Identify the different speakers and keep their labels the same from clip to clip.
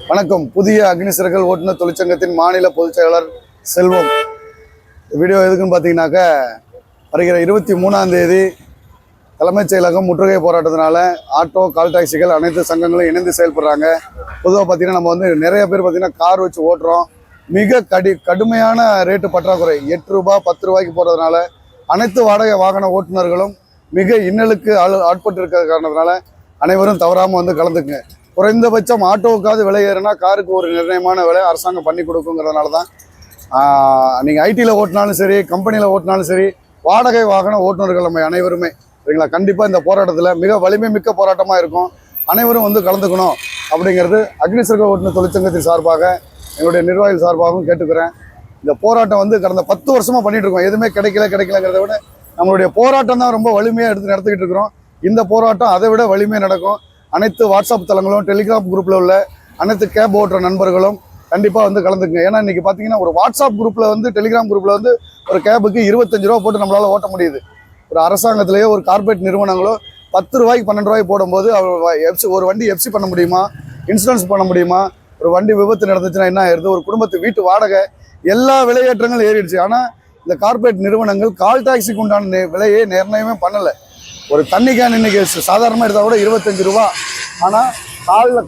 Speaker 1: வணக்கம். புதிய அக்னிசிறகல் ஓட்டுநர் தொழிற்சங்கத்தின் மாநில பொதுச் செயலாளர் செல்வம். வீடியோ எதுக்குன்னு பார்த்தீங்கன்னாக்க, வருகிற 23ஆம் தேதி தலைமைச் செயலகம் முற்றுகை போராட்டத்தினால ஆட்டோ, கால் டாக்ஸிகள் அனைத்து சங்கங்களும் இணைந்து செயல்படுறாங்க. பொதுவாக பார்த்தீங்கன்னா நம்ம வந்து நிறைய பேர் பார்த்தீங்கன்னா கார் வச்சு ஓட்டுறோம். மிக கடுமையான ரேட்டு பற்றாக்குறை, 8 ரூபாய் 10 ரூபாய்க்கு போகிறதுனால அனைத்து வாடகை வாகன ஓட்டுநர்களும் மிக இன்னலுக்கு ஆட்பட்டு இருக்கிற காரணத்தினால அனைவரும் தவறாமல் வந்து கலந்துக்குங்க. குறைந்தபட்சம் ஆட்டோவுக்காவது விலை ஏறுனா காருக்கு ஒரு நிர்ணயமான விலை அரசாங்கம் பண்ணி கொடுக்குங்கிறதுனால தான் நீங்கள் ஐடியில் ஓட்டினாலும் சரி, கம்பெனியில் ஓட்டினாலும் சரி, வாடகை வாகன ஓட்டுநர்கள் நம்ம அனைவருமே சரிங்களா, கண்டிப்பாக இந்த போராட்டத்தில் மிக வலிமை மிக்க போராட்டமாக இருக்கும். அனைவரும் வந்து கலந்துக்கணும் அப்படிங்கிறது அக்னிசிறகல் ஓட்டுநர் தொழிற்சங்கத்தின் சார்பாக எங்களுடைய நிர்வாகிகள் சார்பாகவும் கேட்டுக்கிறேன். இந்த போராட்டம் வந்து கடந்த 10 வருஷமாக பண்ணிகிட்டு இருக்கோம். எதுவுமே கிடைக்கலங்கிறத விட நம்மளுடைய போராட்டம் தான் ரொம்ப வலிமையாக நடத்திக்கிட்டு இருக்கிறோம். இந்த போராட்டம் அதை விட வலிமையாக நடக்கும். அனைத்து வாட்ஸ்அப் தளங்களும், டெலிகிராம் குரூப்பில் உள்ள அனைத்து கேப் ஓட்டுற நண்பர்களும் கண்டிப்பாக வந்து கலந்துக்குங்க. ஏன்னா இன்றைக்கி பார்த்தீங்கன்னா ஒரு வாட்ஸ்அப் குரூப்பில் வந்து, டெலிகிராம் குரூப்பில் வந்து ஒரு கேபுக்கு 25 ரூபா போட்டு நம்மளால் ஓட்ட முடியுது. ஒரு அரசாங்கத்திலேயோ ஒரு கார்பரேட் நிறுவனங்களோ 10 ரூபாய்க்கு 12 ரூபாய்க்கு போடும்போது ஒரு வண்டி எஃப்சி பண்ண முடியுமா, இன்சூரன்ஸ் பண்ண முடியுமா? ஒரு வண்டி விபத்து நடந்துச்சுன்னா என்ன ஆயிடுது? ஒரு குடும்பத்து வீட்டு வாடகை, எல்லா விலையேற்றங்களும் ஏறிடுச்சு. ஆனால் இந்த கார்பரேட் நிறுவனங்கள் கால் டாக்ஸிக்கு உண்டான விலையை நிர்ணயமே பண்ணலை. ஒரு தண்ணி கேன் இன்னைக்கு சாதாரணமாக எடுத்தால் கூட 25 ரூபா. ஆனால்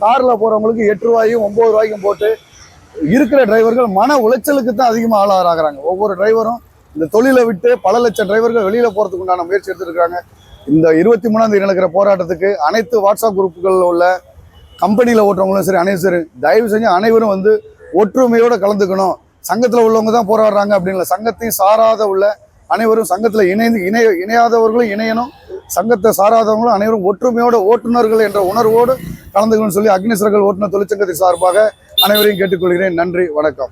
Speaker 1: காரில் போகிறவங்களுக்கு 8 ரூபாயும் 9 ரூபாய்க்கும் போட்டு இருக்கிற டிரைவர்கள் மன உளைச்சலுக்கு தான் அதிகமாக ஆளாகிறாங்க. ஒவ்வொரு டிரைவரும் இந்த தொழிலை விட்டு பல லட்சம் டிரைவர்கள் வெளியில் போகிறதுக்கு உண்டான முயற்சி எடுத்துருக்காங்க. இந்த 23ஆம் தேதி நடக்கிற போராட்டத்துக்கு அனைத்து வாட்ஸ்அப் குரூப்புகளில் உள்ள கம்பெனியில் ஓட்டுறவங்களும் சரி, அனைவரும் சரி, தயவு செஞ்சு அனைவரும் வந்து ஒற்றுமையோடு கலந்துக்கணும். சங்கத்தில் உள்ளவங்க தான் போராடுறாங்க அப்படின்னு இல்லை, சங்கத்தையும் சாராத உள்ள அனைவரும் சங்கத்தில் இணையாதவர்களும் இணையணும். சங்கத்தை சாராதவங்களும் அனைவரும் ஒற்றுமையோட ஓட்டுநர்கள் என்ற உணர்வோடு கலந்துக்கணும்னு சொல்லி அக்னிசிறகல் ஓட்டுநர் தொழிற்சங்கத்தின் சார்பாக அனைவரையும் கேட்டுக்கொள்கிறேன். நன்றி, வணக்கம்.